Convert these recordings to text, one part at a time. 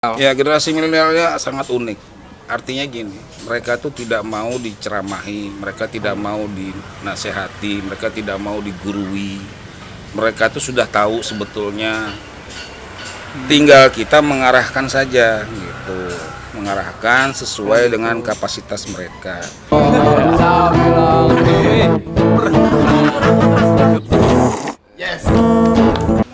Ya, generasi milenialnya sangat unik. Artinya gini, mereka tuh tidak mau diceramahi, mereka tidak mau dinasehati, mereka tidak mau digurui. Mereka tuh sudah tahu sebetulnya. Tinggal kita mengarahkan saja gitu. Mengarahkan sesuai dengan kapasitas mereka.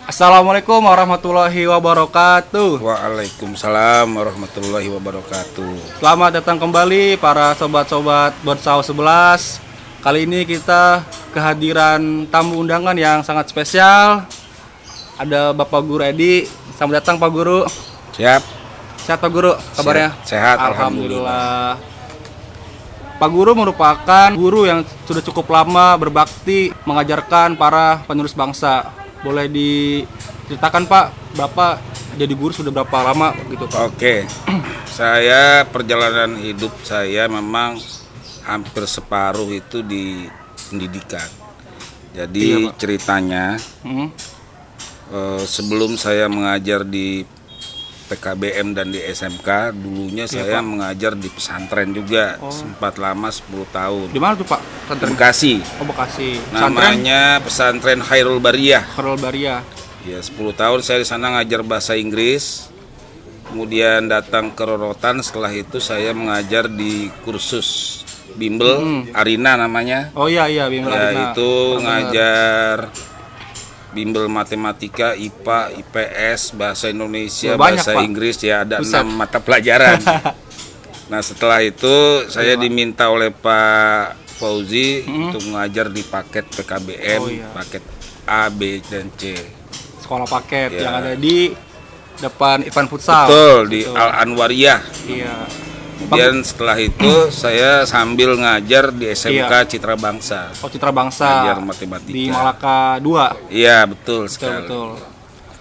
Assalamualaikum warahmatullahi wabarakatuh. Waalaikumsalam warahmatullahi wabarakatuh. Selamat datang kembali para sobat-sobat Bersau 11. Kali ini kita kehadiran tamu undangan yang sangat spesial. Ada Bapak Guru Edi. Selamat datang Pak Guru. Siap. Sehat Pak Guru, kabarnya? Sehat, Alhamdulillah. Pak Guru merupakan guru yang sudah cukup lama berbakti mengajarkan para penerus bangsa. Boleh diceritakan Pak, Bapak jadi guru sudah berapa lama gitu Pak? Oke, saya perjalanan hidup saya memang hampir separuh itu di pendidikan. Jadi Iya, ceritanya sebelum saya mengajar di PKBM dan di SMK, dulunya saya Pak. mengajar di pesantren juga, sempat lama 10 tahun. Di mana tuh Pak? Pesantren? Bekasi. Oh Bekasi. Pesantren Namanya Pesantren Khairul Bariyah. Khairul Bariyah. Ya, 10 tahun saya di sana ngajar bahasa Inggris. Kemudian datang ke Rorotan, setelah itu saya mengajar di kursus bimbel Arina namanya. Oh iya Bim Ya, Arina. itu ngajar bimbel matematika, IPA, IPS, bahasa Indonesia, Banyak, bahasa Pak. Inggris, ya ada Buset. 6 mata pelajaran. Nah, setelah itu saya diminta oleh Pak Fauzi untuk mengajar di paket PKBM, Oh, iya. paket A, B, dan C. Sekolah paket Ya. yang ada di depan Irfan Futsal. Betul, di Betul. Al Anwariyah. Iya. Kemudian setelah itu saya sambil ngajar di SMK Iya. Citra Bangsa. Oh Citra Bangsa. Ngajar matematika. Di Malaka 2. Iya, betul Betul, sekali. betul.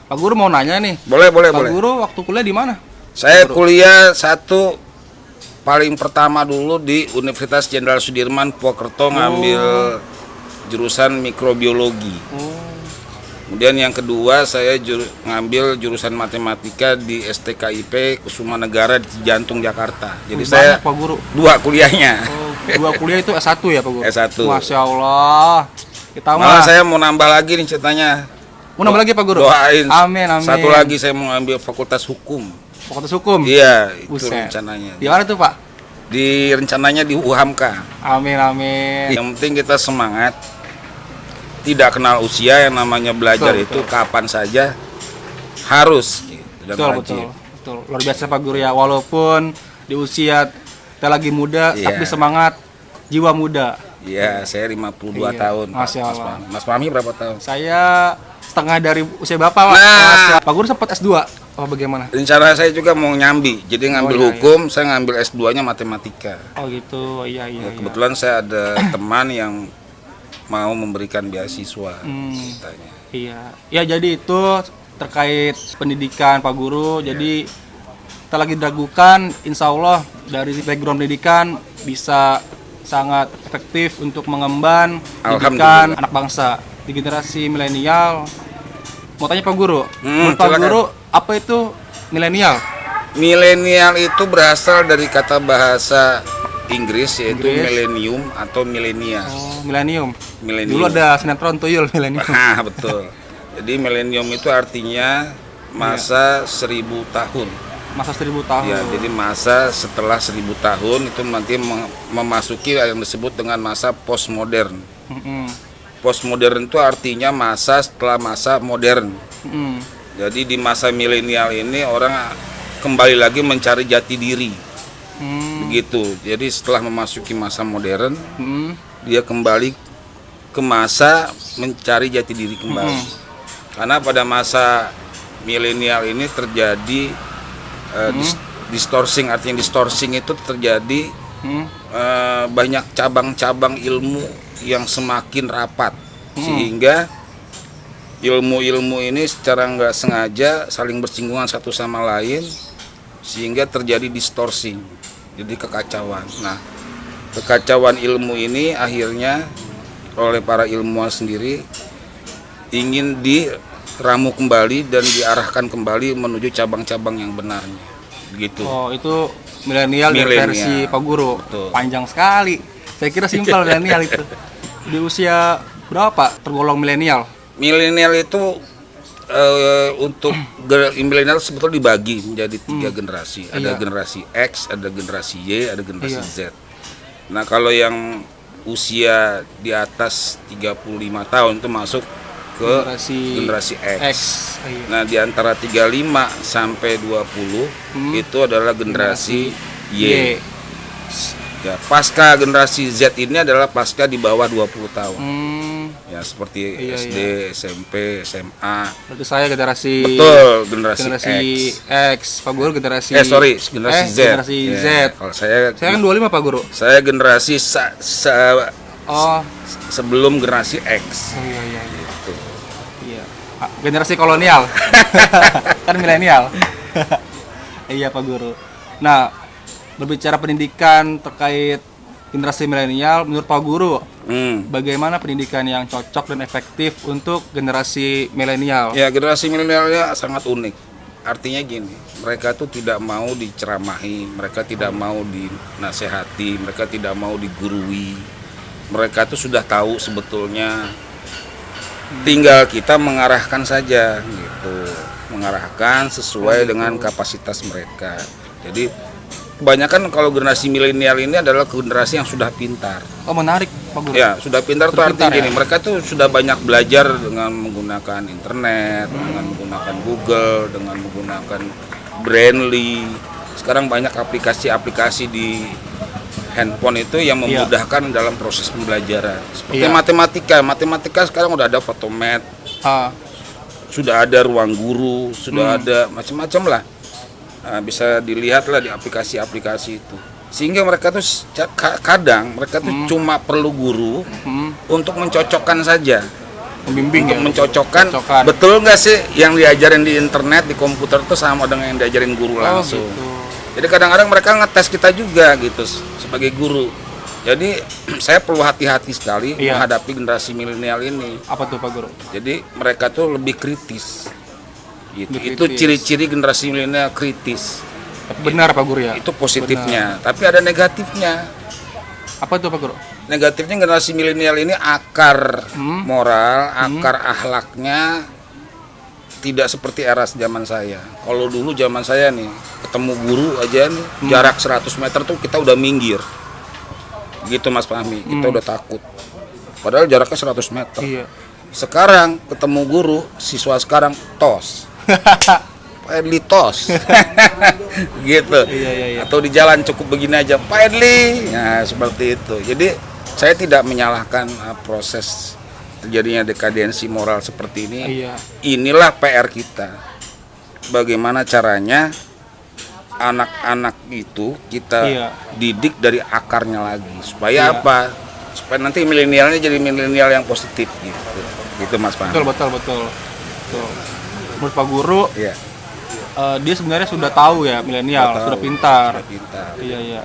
Pak Guru mau nanya nih. Boleh. Pak Guru waktu kuliah di mana? Saya kuliah paling pertama dulu di Universitas Jenderal Sudirman Purwokerto, ngambil jurusan mikrobiologi. Kemudian yang kedua saya ngambil jurusan matematika di STKIP Kusuma Negara di Jantung Jakarta. Jadi saya Banyak, Pak Guru. 2 kuliahnya. Dua kuliah itu S1 ya Pak Guru? S1. Masya Allah. Kita Malah mah. saya mau nambah lagi nih ceritanya. Mau nambah lagi Pak Guru? Doain. Amin. Satu lagi saya mau ambil Fakultas Hukum. Fakultas Hukum. Iya, itu Buset. rencananya. Di mana tuh Pak? Rencananya di UHAMKA. Amin. Yang penting kita semangat. Tidak kenal usia, yang namanya belajar Betul, itu kapan saja harus gitu, dan wajib. Betul. Luar biasa Pak Guru ya. Walaupun di usia kita lagi muda, Iya. tapi semangat, jiwa muda. Iya, saya 52 Iya, tahun. Masya Mas Allah. Fahmi. Mas Fahmi berapa tahun? Saya setengah dari usia Bapak Pak. Nah. Pak Guru sempat S2 apa bagaimana? Rencana saya juga mau nyambi, jadi ngambil iya, hukum, saya ngambil S2-nya matematika. Oh gitu. Iya. Ya, kebetulan saya ada teman yang mau memberikan beasiswa ceritanya. Iya. Ya jadi itu terkait pendidikan Pak Guru. Jadi kita lagi diragukan, insya Allah dari background pendidikan bisa sangat efektif untuk mengemban pendidikan Alhamdulillah. anak bangsa di generasi milenial. Mau tanya Pak Guru, menurut Pak silakan. Guru apa itu milenial? Milenial itu berasal dari kata bahasa Inggris yaitu Inggris. millennium atau milenial. Oh, milenium. Milenium. Dulu ada sinetron tuyul milenium. Nah, betul. Jadi milenium itu artinya masa 1000 tahun. Masa 1000 tahun. Ya, jadi masa setelah 1000 tahun itu nanti memasuki yang disebut dengan masa postmodern. Mm-mm. Postmodern itu artinya masa setelah masa modern. Mm-mm. Jadi di masa milenial ini orang kembali lagi mencari jati diri. Begitu. Jadi setelah memasuki masa modern, dia kembali ke masa mencari jati diri kembali. Karena pada masa milenial ini terjadi distorsing, artinya distorsing itu terjadi banyak cabang-cabang ilmu yang semakin rapat, sehingga ilmu-ilmu ini secara nggak sengaja saling bersinggungan satu sama lain, sehingga terjadi distorsi, jadi kekacauan. Nah, kekacauan ilmu ini akhirnya oleh para ilmuwan sendiri ingin diramu kembali dan diarahkan kembali menuju cabang-cabang yang benarnya. gitu. Oh, itu milenial dari Milenial. versi Pak Guru. Betul. Panjang sekali. Saya kira simpel milenial itu. Di usia berapa Pak tergolong milenial? Milenial itu untuk milenial sebetulnya dibagi menjadi 3 generasi. Ada Iya. generasi X, ada generasi Y, ada generasi Iya. Z. Nah, kalau yang usia di atas 35 tahun itu masuk ke generasi X. Iya. Nah, di antara 35 sampai 20 itu adalah generasi Y. Ya, pasca generasi Z ini adalah pasca di bawah 20 tahun. Ya, seperti Iya, SD, SMP, SMA. Berarti saya generasi Betul, generasi X. Pak Guru generasi generasi Z. Generasi Ya, Z. kalau saya Saya kan 25 Pak Guru. saya generasi Oh, sebelum generasi X. oh iya iya. Gitu. Iya. Ah, generasi kolonial. Kan milenial. Iya Pak Guru. Nah, berbicara pendidikan terkait generasi milenial, menurut Pak Guru, bagaimana pendidikan yang cocok dan efektif untuk generasi milenial? Ya, generasi milenialnya sangat unik. Artinya gini, mereka tuh tidak mau diceramahi, mereka tidak mau dinasehati, mereka tidak mau digurui. Mereka tuh sudah tahu sebetulnya, tinggal kita mengarahkan saja gitu, mengarahkan sesuai dengan kapasitas mereka. Jadi kebanyakan kalau generasi milenial ini adalah generasi yang sudah pintar. Oh, menarik Pak Guru. Ya, sudah pintar tuh Sudah artinya pintar, gini, ya? mereka tuh sudah banyak belajar dengan menggunakan internet, dengan menggunakan Google, dengan menggunakan Brainly. Sekarang banyak aplikasi-aplikasi di handphone itu yang memudahkan dalam proses pembelajaran. Seperti Iya. matematika sekarang udah ada Photomath, Ah, sudah ada ruang guru, sudah ada macam-macam lah. Nah, bisa dilihat lah di aplikasi-aplikasi itu. Sehingga mereka tuh kadang mereka tuh cuma perlu guru untuk mencocokkan saja, pembimbing untuk ya. mencocokkan. Mencocokkan. Betul nggak sih yang diajarin di internet, di komputer itu sama dengan yang diajarin guru Oh, langsung. gitu. Jadi kadang-kadang mereka ngetes kita juga gitu sebagai guru. Jadi saya perlu hati-hati sekali Iya. menghadapi generasi milenial ini. Apa tuh Pak Guru? Jadi mereka tuh lebih kritis. Gitu. Lebih Itu kritis. ciri-ciri generasi milenial kritis. Benar Pak Guru ya. Itu positifnya, tapi ada negatifnya. Apa tuh Pak Guru? Negatifnya generasi milenial ini akar moral, akar akhlaknya tidak seperti era zaman saya. Kalau dulu zaman saya nih, ketemu guru aja nih, jarak 100 meter tuh kita udah minggir. Gitu Mas Fahmi, kita udah takut. Padahal jaraknya 100 meter. Iya. Sekarang ketemu guru, siswa sekarang tos. Pak Edli tos. Gitu. Iya. Atau di jalan cukup begini aja, Pak Edli. Nah, seperti itu. Jadi saya tidak menyalahkan proses terjadinya dekadensi moral seperti ini. Iya. Inilah PR kita. Bagaimana caranya anak-anak itu kita Iya. didik dari akarnya lagi. Supaya Iya. apa? Supaya nanti milenialnya jadi milenial yang positif gitu. Gitu Mas Pak. Betul. Menurut Pak Guru, Iya. dia sebenarnya sudah tahu ya milenial, sudah pintar. Sudah pintar. Iya.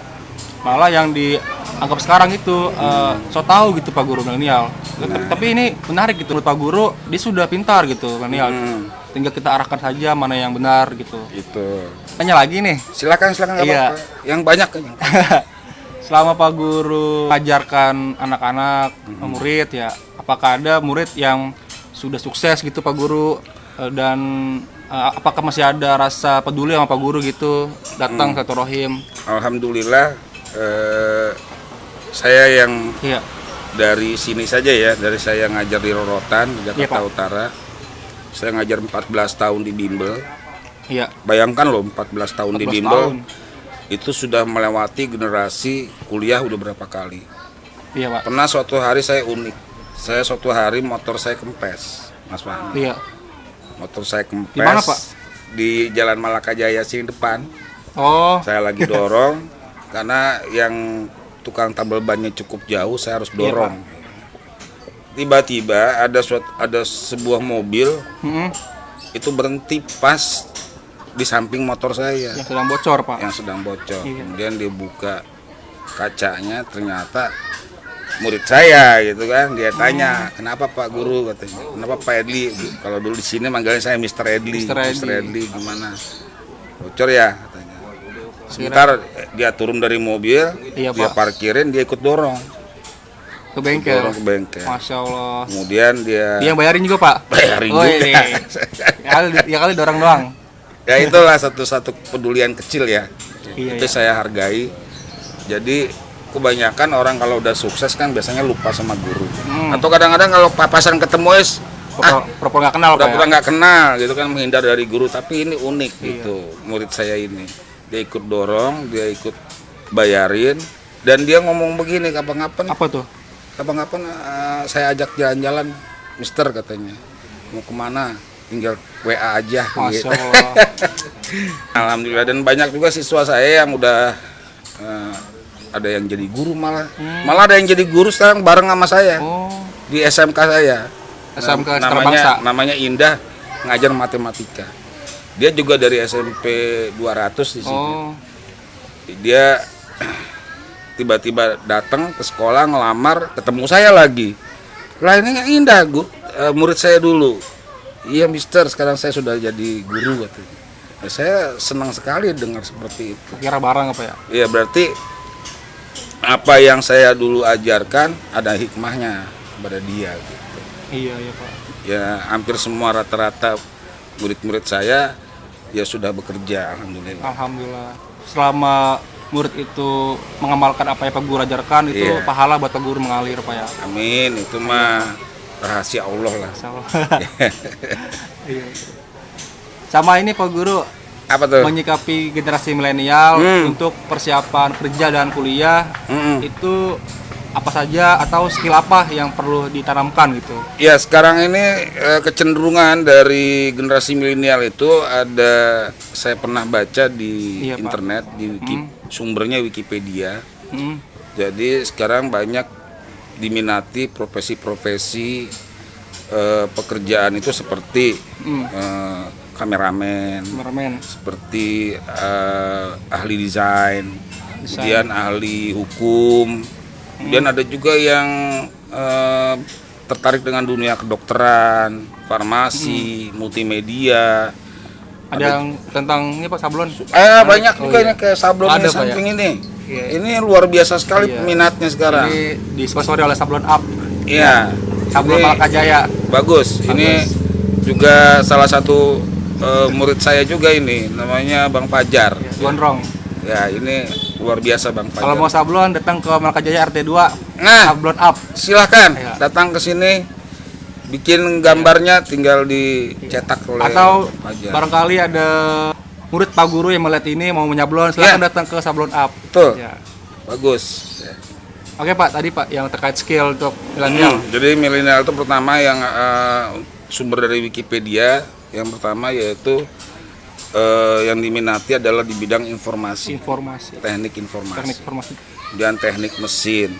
Malah yang dianggap sekarang itu so tahu gitu Pak Guru milenial. Tapi ini menarik gitu menurut Pak Guru, dia sudah pintar gitu milenial. Tinggal kita arahkan saja mana yang benar gitu. Itu. Tanya lagi nih. Silakan nggak Iya. apa-apa. Yang banyak kan. Selama Pak Guru mengajarkan anak-anak, murid ya, apakah ada murid yang sudah sukses gitu Pak Guru dan apakah masih ada rasa peduli sama Pak Guru gitu datang satu rohim? Alhamdulillah saya yang Iya. dari sini saja ya, dari saya ngajar di Rorotan, di Iya, Jakarta Pak. Utara. Saya ngajar 14 tahun di Bimbel. Iya. Bayangkan loh 14 tahun di 14 Bimbel. tahun. Itu sudah melewati generasi kuliah udah berapa kali. Iya, Pak. Pernah suatu hari saya unik. Saya suatu hari motor saya kempes, Mas Fahmi. Iya. Motor saya kempes. Di mana, Pak? Di Jalan Malakajaya sini depan. Oh, Saya lagi dorong karena yang tukang tambal bannya cukup jauh, saya harus dorong. Tiba-tiba ada sebuah mobil itu berhenti pas di samping motor saya yang sedang bocor, Pak. yang sedang bocor. Iya. Kemudian dia buka kacanya, ternyata murid saya gitu kan. Dia tanya, "Kenapa Pak Guru?" katanya. "Kenapa Pak Edli?" Kalau dulu di sini manggilnya saya Mr. Edli. Mr. Edli. Mr. Edli gimana? Bocor ya katanya. Sebentar dia turun dari mobil, Iya, dia Pak. parkirin, dia ikut dorong. Ke bengkel. Dorong ke bengkel. Masya Allah. Kemudian Dia dia yang bayarin juga, Pak? bayarin Oh, juga. iya. Ya kali dorong doang. Ya itulah satu-satu kepedulian kecil ya. Iya, Itu iya. saya hargai. Jadi kebanyakan orang kalau udah sukses kan biasanya lupa sama guru. Atau kadang-kadang kalau papasan ketemu Pura-pura nggak kenal, Pak. pura-pura nggak kenal gitu kan, menghindar dari guru. Tapi ini unik Iya. gitu murid saya ini. Dia ikut dorong, dia ikut bayarin, dan dia ngomong begini, kapan-kapan Apa tuh? saya ajak jalan-jalan, Mister, katanya. Mau kemana? Tinggal WA aja. Masya Gitu. Allah. Alhamdulillah, dan banyak juga siswa saya yang udah ada yang jadi guru malah. Malah ada yang jadi guru sekarang bareng sama saya Oh, di SMK saya. SMK Setara Bangsa. Namanya Indah, ngajar matematika. Dia juga dari SMP 200 di sini. Oh, Dia tiba-tiba datang ke sekolah ngelamar, ketemu saya lagi. Lah ini yang Indah, murid saya dulu. Iya Mister, sekarang saya sudah jadi guru katanya. Ya, saya senang sekali dengar seperti itu. kira barang apa ya? Ya berarti apa yang saya dulu ajarkan ada hikmahnya kepada dia gitu. Iya, iya, Pak. Ya hampir semua rata-rata murid-murid saya ya sudah bekerja, alhamdulillah. Alhamdulillah. Selama murid itu mengamalkan apa yang Pak Guru ajarkan, itu Iya. pahala buat Pak Guru mengalir, Pak ya. Amin, itu mah rahasia Allah lah. Insyaallah. Iya. Sama ini Pak Guru Apa tuh? menyikapi generasi milenial Hmm. untuk persiapan kerja dan kuliah Mm-mm. itu apa saja atau skill apa yang perlu ditanamkan gitu. Ya sekarang ini kecenderungan dari generasi milenial itu ada, saya pernah baca di Iya, Pak. internet, di sumbernya Wikipedia. Hmm. Jadi sekarang banyak diminati profesi-profesi pekerjaan itu seperti kameramen, Kameramen. seperti ahli desain, kemudian ahli hukum, kemudian ada juga yang tertarik dengan dunia kedokteran, farmasi, multimedia. Ada yang tentang ini Pak sablon. Banyak juga iya. ini kayak sablon Ada, di Pak, samping ini. Iya. Ini luar biasa sekali Iya. peminatnya sekarang. Ini disponsori oleh Sablon Up. Iya. Sablon Ini Malaka Jaya. bagus. Ini juga salah satu murid saya juga ini, namanya Bang Fajar. Ya, gondrong. Ya, ini luar biasa Bang Kalau Fajar. mau sablon datang ke Malaka Jaya RT 2. Nah, Sablon Up. silahkan Iya. datang ke sini, bikin gambarnya tinggal dicetak oleh Atau Bang Fajar. barangkali ada murid Pak Guru yang melihat ini mau menyablon, silakan Ya. datang ke Sablon Up. Betul. Ya. Bagus. Ya. Oke Pak, tadi Pak yang terkait skill untuk milenial. Jadi milenial itu pertama yang sumber dari Wikipedia, yang pertama yaitu yang diminati adalah di bidang informasi, Informasi, teknik teknik informasi, informasi. kemudian teknik mesin,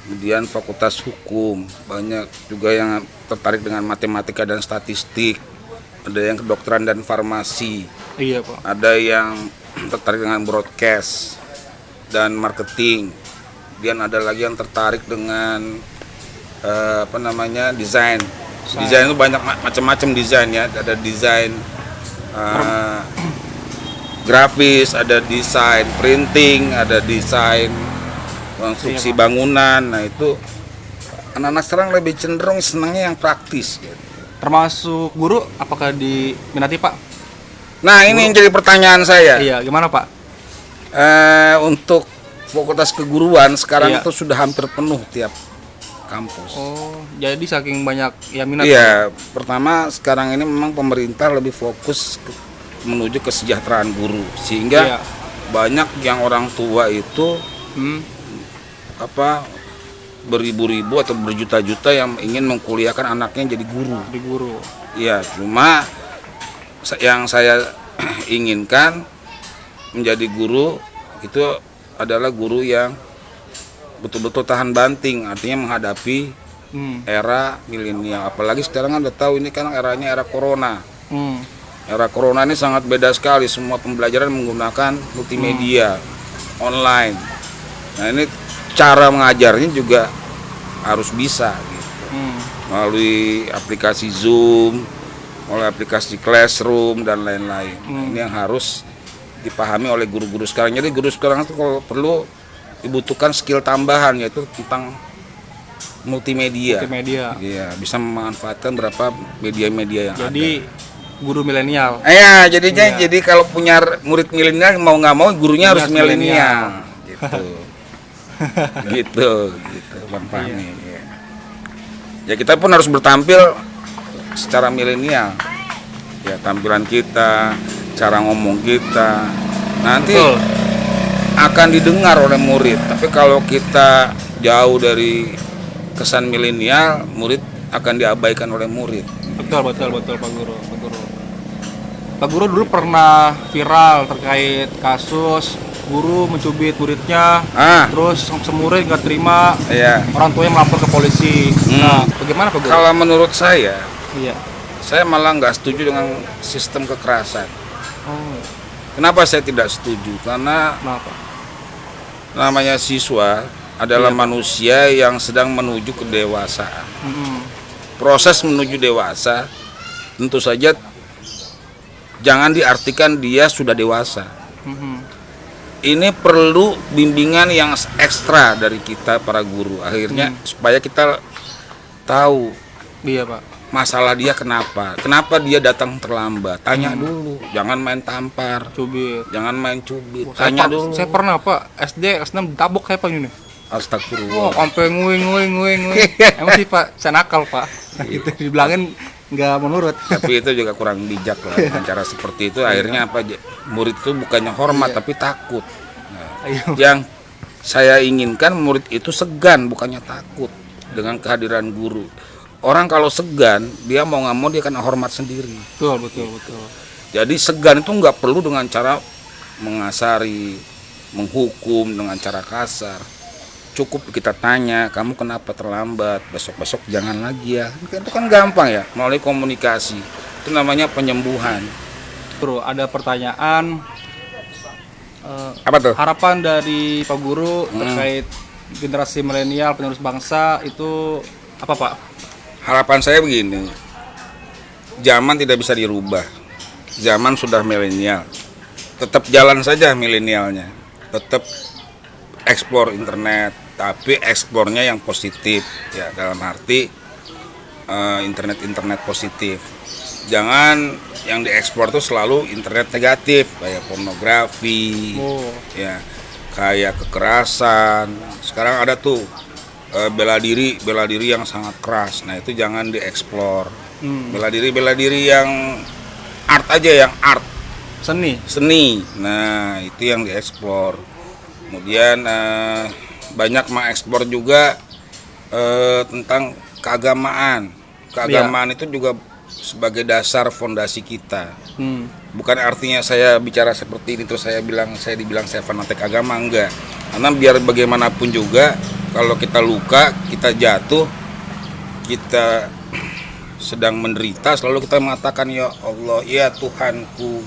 kemudian fakultas hukum, banyak juga yang tertarik dengan matematika dan statistik, ada yang kedokteran dan farmasi, Iya Pak. ada yang tertarik dengan broadcast dan marketing, kemudian ada lagi yang tertarik dengan desain. Desain itu banyak macam-macam desain ya, ada desain grafis, ada desain printing, ada desain konstruksi bangunan. Nah itu anak-anak sekarang lebih cenderung senangnya yang praktis gitu. Termasuk guru, apakah diminati Pak? Nah ini yang jadi pertanyaan saya. Iya, gimana Pak? Untuk fakultas keguruan sekarang Iya. itu sudah hampir penuh tiap kampus. Oh, jadi saking banyak ya minat. Iya, pertama sekarang ini memang pemerintah lebih fokus menuju kesejahteraan guru, sehingga Iya. banyak yang orang tua itu Hmm. beribu-ribu atau berjuta-juta yang ingin mengkuliahkan anaknya jadi guru. Di guru. Iya, cuma yang saya inginkan menjadi guru itu adalah guru yang betul-betul tahan banting, artinya menghadapi era milenial. Apalagi sekarang kan udah tahu ini kan eranya era corona. Hmm. Era corona ini sangat beda sekali, semua pembelajaran menggunakan multimedia online. Nah ini cara mengajarnya juga harus bisa gitu. Melalui aplikasi Zoom, melalui aplikasi Classroom dan lain-lain. Ini yang harus dipahami oleh guru-guru sekarang. Jadi guru sekarang itu kalau perlu dibutuhkan skill tambahan, yaitu tentang multimedia. Iya, bisa memanfaatkan berapa media-media yang Jadi guru milenial. ada. Jadi kalau punya murid milenial mau nggak mau gurunya harus milenial. Gitu. gitu Bang Fahmi. Iya. Ya kita pun harus bertampil secara milenial. Ya tampilan kita, cara ngomong kita nanti akan didengar oleh murid. Tapi kalau kita jauh dari kesan milenial, murid akan diabaikan oleh murid. Betul Pak Guru. Pak Guru dulu pernah viral terkait kasus guru mencubit muridnya, terus semurid nggak terima, orang tuanya melapor ke polisi. Nah, bagaimana Pak Guru? Kalau menurut saya, iya, saya malah nggak setuju dengan sistem kekerasan. oh, Kenapa saya tidak setuju? Karena kenapa? namanya siswa adalah manusia yang sedang menuju kedewasaan. Proses menuju dewasa tentu saja jangan diartikan dia sudah dewasa. Ini perlu bimbingan yang ekstra dari kita para guru. Akhirnya supaya kita tahu masalah dia kenapa dia datang terlambat. Tanya dulu, jangan main tampar, jangan main cubit. Tanya dulu. Saya pernah Pak, SD kelas 6 ditabok saya Pak ini. Astagfirullah. Sampai nguing. Emang sih Pak, saya nakal Pak. Gitu dibilangin nggak menurut. Tapi itu juga kurang bijak lah dengan cara seperti itu. Akhirnya murid itu bukannya hormat tapi takut. Nah, yang saya inginkan murid itu segan bukannya takut dengan kehadiran guru. Orang kalau segan dia mau nggak mau dia akan hormat sendiri. Betul. Jadi segan itu nggak perlu dengan cara mengasari, menghukum dengan cara kasar. Cukup kita tanya, kamu kenapa terlambat? Besok jangan lagi ya. Itu kan gampang ya, melalui komunikasi. Itu namanya penyembuhan. Bro, ada pertanyaan. Apa tuh? Harapan dari Pak Guru terkait generasi milenial penerus bangsa itu apa Pak? Harapan saya begini. Zaman tidak bisa dirubah. Zaman sudah milenial. Tetap jalan saja milenialnya. Tetap eksplor internet, tapi eksplornya yang positif ya, dalam arti internet positif. Jangan yang dieksplor tuh selalu internet negatif kayak pornografi, ya kayak kekerasan. Sekarang ada tuh bela diri yang sangat keras. Nah itu jangan dieksplor. Bela diri yang art aja, yang art seni. Nah itu yang dieksplor. Kemudian banyak mengekspor juga tentang keagamaan. Keagamaan itu juga sebagai dasar fondasi kita. Bukan artinya saya bicara seperti ini terus saya dibilang saya fanatik agama, enggak. Karena biar bagaimanapun juga kalau kita luka, kita jatuh, kita sedang menderita, selalu kita mengatakan ya Allah, ya Tuhanku.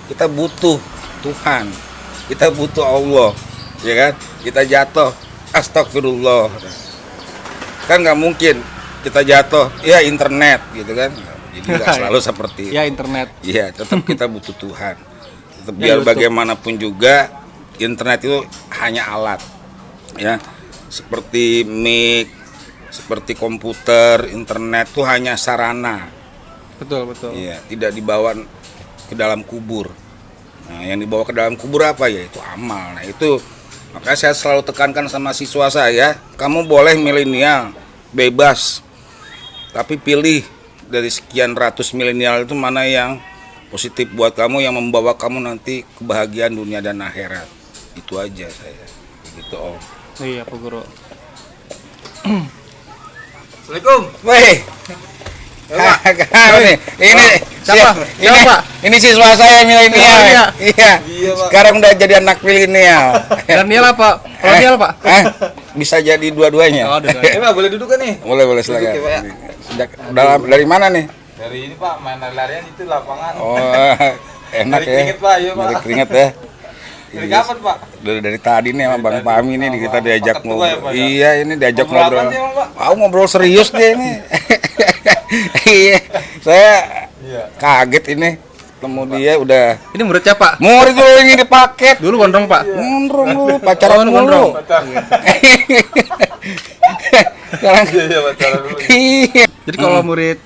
Kita butuh Tuhan. Kita butuh Allah. Ya kan, kita jatuh, astagfirullah, kan nggak mungkin kita jatuh, ya internet gitu kan, jadi nggak selalu seperti itu. Ya internet, ya tetap kita butuh Tuhan, tetap biar bagaimanapun juga internet itu hanya alat, ya seperti mic, seperti komputer, internet itu hanya sarana, betul, ya tidak dibawa ke dalam kubur. Nah yang dibawa ke dalam kubur apa ya, itu amal. Nah itu makanya saya selalu tekankan sama siswa saya, kamu boleh milenial, bebas. Tapi pilih dari sekian ratus milenial itu mana yang positif buat kamu, yang membawa kamu nanti kebahagiaan dunia dan akhirat. Itu aja saya. Begitu Om. Iya Pak Guru. Assalamualaikum. Weh. Ini siswa saya milenial. Iya. Sekarang udah jadi anak milenial. Milenial apa? Kolonial Pak? Bisa jadi dua-duanya. Pak boleh duduk kan nih? Boleh silakan. Dari mana nih? Dari ini Pak, main lari-larian itu lapangan. Oh, enak ya. Keringet Pak, iya Pak. Dari keringet ya. Dari kapan Pak? Dari tadi nih sama Bang Fahmi nih kita diajak ngobrol. Ya, iya, ini diajak ngobrol. Sih, Ngobrol serius dia ini. Iya. Saya kaget ini. ketemu dia udah Ini muridnya Pak. murid dulu ini dipaket. Dulu gondrong Pak. Gondrong dulu, pacaran Oh, mulu. gondrong. Sekarang Iya, pacaran dulu. iya. Jadi kalau murid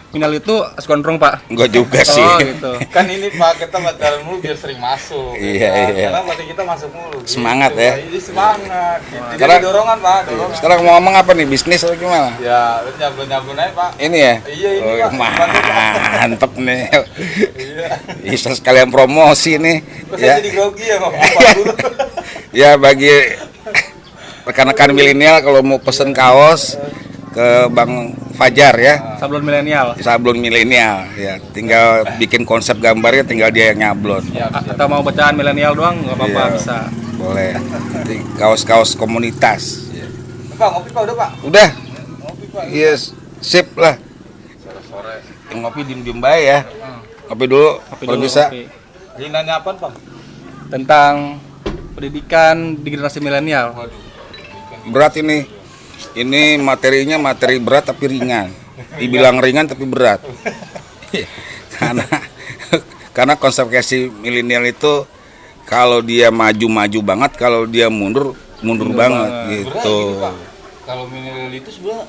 minal itu harus gondrong Pak. Enggak juga sih. Oh gitu. Kan ini Pak, kita pacaran mulu biar sering masuk. Iya, kan? iya. Karena berarti kita masuk mulu. Semangat gitu. ya. Jadi semangat. Gitu. Jadi Sekarang- dorongan Pak, dorongan. Sekarang mau ngomong apa nih, bisnis atau gimana? Ya, nyablon aja Pak. Ini ya? Iya, ini, Oh, Pak. mantep nih. Iya. Bisa sekalian promosi nih. Kok saya Ya, jadi grogi ya Pak Guru? ya bagi rekan-rekan milenial kalau mau pesen kaos ke Bang Fajar ya. Sablon milenial. Sablon milenial ya, tinggal bikin konsep gambarnya, tinggal dia yang nyablon. Atau mau bacaan milenial doang nggak apa-apa Iya. bisa. Boleh. Nanti kaos-kaos komunitas. Pak, ngopi Pak, udah Pak. Udah. Ngopi Pak. Yes, sip lah. Sore-sore. Ngopi diem-diem baik ya. Ngopi dulu, Kopi kalau dulu, bisa. kopi. Jadi nanya apa Pak? Tentang pendidikan di generasi milenial. Waduh. Berat ini. Ini materinya materi berat tapi ringan. Dibilang ringan tapi berat. karena karena konsekuensi milenial itu kalau dia maju banget, kalau dia mundur banget Berat gitu. gitu Pak. Kalau milenial itu sebenarnya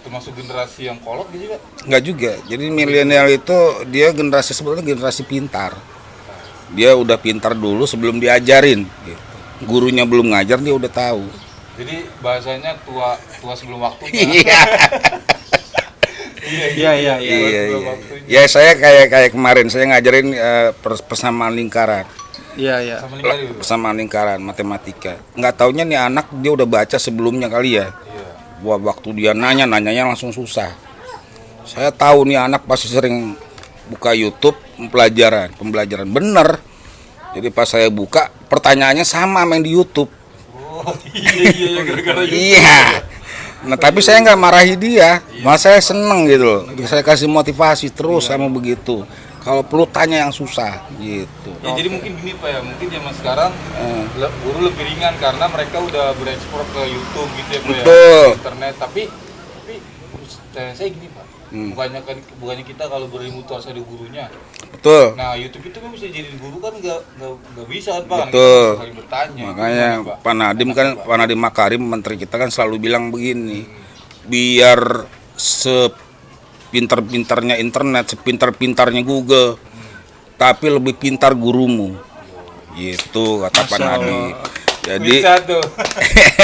termasuk generasi yang kolot gitu Pak. Enggak juga. Jadi milenial itu dia generasi sebetulnya generasi pintar. Dia udah pintar dulu sebelum diajarin gitu. Gurunya belum ngajar dia udah tahu. Jadi bahasanya tua sebelum waktu. Iya. Iya iya iya. Iya, iya. Ya saya kayak kemarin saya ngajarin persamaan lingkaran. Iya iya. Sama lingkar itu. Persamaan lingkaran matematika. Nggak taunya nih anak dia udah baca sebelumnya kali ya. Iya. Wah, waktu dia nanyanya langsung susah. Saya tahu nih anak pasti sering buka YouTube pembelajaran bener. Jadi pas saya buka pertanyaannya sama main di YouTube. Oh iya gara-gara itu. Iya. Nah tapi saya nggak marahi dia, malah saya seneng gitu loh. Saya kasih motivasi terus sama begitu. Kalau perlu tanya yang susah gitu. Ya, jadi mungkin gini Pak ya, mungkin zaman sekarang guru lebih ringan karena mereka udah berekspor ke YouTube gitu ya Pak Betul. ya, internet. Tapi saya gini Pak, bukannya kita kalau berilmu itu harus ada gurunya. Betul. Nah YouTube itu kan bisa jadi guru kan nggak bisa kan Pak? Betul. Kita saling bertanya. Makanya Gimana, Pak? Pak Nadiem Makarim menteri kita kan selalu bilang begini, biar sepintar-pintarnya internet, sepintar-pintarnya Google, tapi lebih pintar gurumu. Gitu kata Pak Nadiem. Jadi Bisa tuh.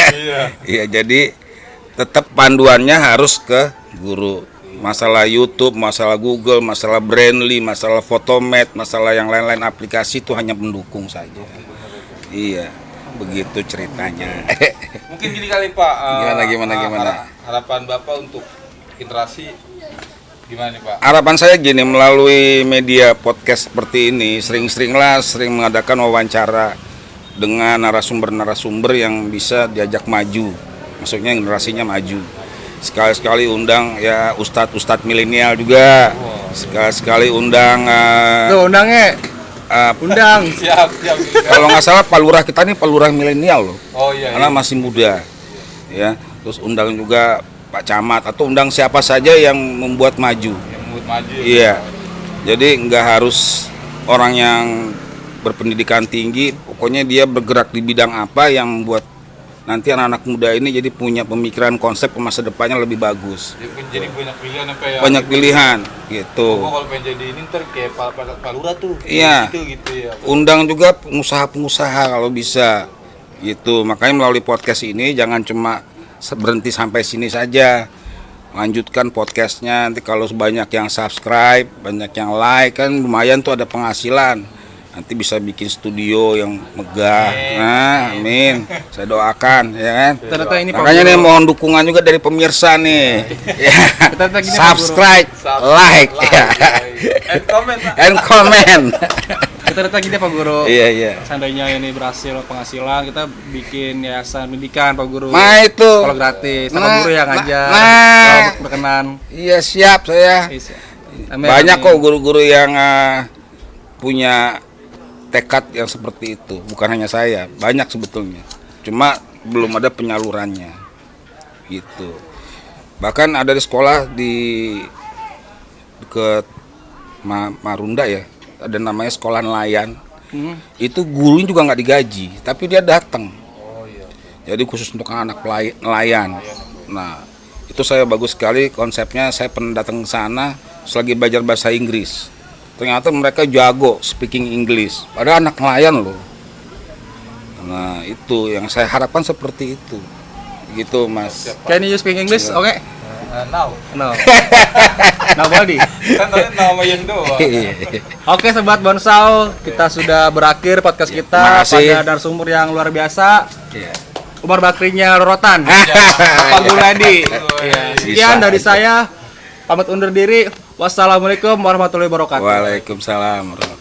Iya. iya, jadi tetap panduannya harus ke guru. Masalah YouTube, masalah Google, masalah Brandly, masalah Photomat, masalah yang lain-lain aplikasi itu hanya pendukung saja. Iya, begitu ceritanya. Mungkin gini kali Pak. Gimana? Harapan Bapak untuk generasi gimana nih Pak? Harapan saya gini, melalui media podcast seperti ini, sering mengadakan wawancara dengan narasumber-narasumber yang bisa diajak maju. Maksudnya generasinya maju. Sekali-sekali undang ya ustadz milenial juga. Sekali-sekali undang Tuh undangnya. Undang. Siap. kalau nggak salah Pak Lurah kita nih Pak Lurah milenial loh. Oh iya. Karena masih muda. Ya, terus undang juga Pak Camat atau undang siapa saja yang membuat maju. Yang membuat maju. Iya. Jadi nggak harus orang yang berpendidikan tinggi, pokoknya dia bergerak di bidang apa yang membuat nanti anak-anak muda ini jadi punya pemikiran konsep ke masa depannya lebih bagus. Jadi banyak pilihan apa ya? Banyak pilihan gitu. Oh, kalau pengen jadi ini ntar kayak Pak Lurah tuh. Iya. Gitu ya. Undang juga pengusaha-pengusaha kalau bisa gitu. Makanya melalui podcast ini jangan cuma berhenti sampai sini saja. Lanjutkan podcastnya, nanti kalau banyak yang subscribe, banyak yang like kan lumayan tuh ada penghasilan. Nanti bisa bikin studio yang megah. Nah, amin. Saya doakan ya kan. Ternyata ini Pak Makanya Guru. nih mohon dukungan juga dari pemirsa nih. Ya. Ternyata gini, Pak Subscribe, like, ya. And comment Pak. And comment. Kita datang gini Pak Guru. Iya. Seandainya ini berhasil penghasilan, kita bikin yayasan pendidikan Pak Guru. Nah itu. Kalau gratis, sama Nah, guru yang ngajar. nah. Kalau berkenan. Iya siap saya. Amin, Banyak amin. kok guru-guru yang punya tekad yang seperti itu. Bukan hanya saya, banyak sebetulnya. Cuma belum ada penyalurannya. Gitu. Bahkan ada di sekolah di dekat Marunda ya. ada namanya sekolah nelayan. Itu gurunya juga nggak digaji, tapi dia datang. Jadi khusus untuk anak nelayan. Nah, itu saya bagus sekali konsepnya. Saya pernah datang ke sana selagi belajar bahasa Inggris. Ternyata mereka jago speaking English. Padahal anak nelayan loh. Nah, itu yang saya harapkan seperti itu. Gitu, Mas. Can you speak English? Oke. Now. No. Nah, Baldi. Kan tadi nama yang doang. Oke, sobat Bonsau, kita sudah berakhir podcast kita Makasih. pada narasumber yang luar biasa. Iya. Umar Bakrinya Rorotan. Pak Gunadi. Iya. Sekian dari saya. Pamit undur diri. Wassalamualaikum warahmatullahi wabarakatuh. Waalaikumsalam warahmatullahi wabarakatuh.